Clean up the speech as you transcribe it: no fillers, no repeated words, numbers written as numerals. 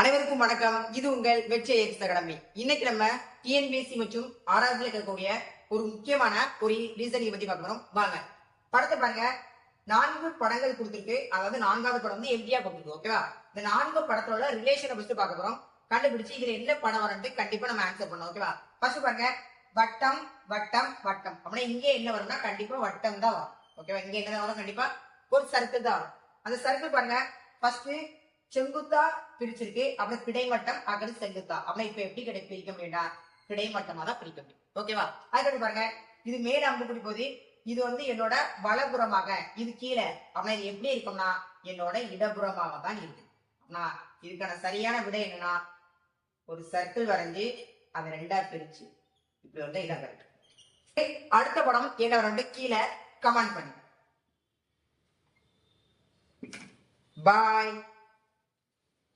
அனைவருக்கும் வணக்கம். இது உங்கள் வெற்றி எக்ஸ் அகாடமி. இன்னைக்கு நம்ம டிஎன்பிஎஸ்சி மற்றும் ஆராய்ச்சியில் இருக்கக்கூடிய ஒரு முக்கியமான ஒரு ரீசனை பத்தி பார்க்க போறோம். வாங்க படத்தை பாருங்க. 4 படங்கள் கொடுத்துருக்கு. அதாவது 4வது படம் வந்து எம்டியா கொடுத்துருக்கு. ஓகேவா? இந்த 4 படத்தோட ரிலேஷனை ஃபர்ஸ்ட் பார்க்க போறோம். கண்டுபிடிச்சு இதுல என்ன படம் வரட்டு கண்டிப்பா நம்ம ஆன்சர் பண்ணோம். ஓகேவா? ஃபர்ஸ்ட் பாருங்க, வட்டம் வட்டம் வட்டம் அப்படின்னா இங்க என்ன வரும்னா கண்டிப்பா வட்டம் தான் வரும். ஓகேவா? இங்க என்ன வரும்? கண்டிப்பா ஒரு சர்க்கிள் தான் வரும். அந்த சர்க்கிள் பாருங்க, ஃபர்ஸ்ட் செங்குத்தா பிரிச்சிருக்கு. அப்புறம் கிடைமட்டம் அகல் செங்குத்தா அப்படின்னா இப்ப எப்படி பிரிக்க முடியும்னா கிடைமட்டமா தான் பிரிக்க முடியும். ஓகேவா? அதுக்கடுத்து பாருங்க, இது மேல அம்புக்குடி போகுது. இது வந்து என்னோட வலப்புறமாக, இது கீழே அப்படின்னா இது எப்படி இருக்கும்னா என்னோட இடப்புறமாக தான் இருக்கு. இதுக்கான சரியான விடை என்னன்னா ஒரு சர்க்கிள் வரைஞ்சு அதை 2ஆ பிரிச்சு இப்படி வந்து இடம் கரெக்ட். அடுத்த படம் என்ன வரும் கீழே கமெண்ட் பண்ணு. பாய்.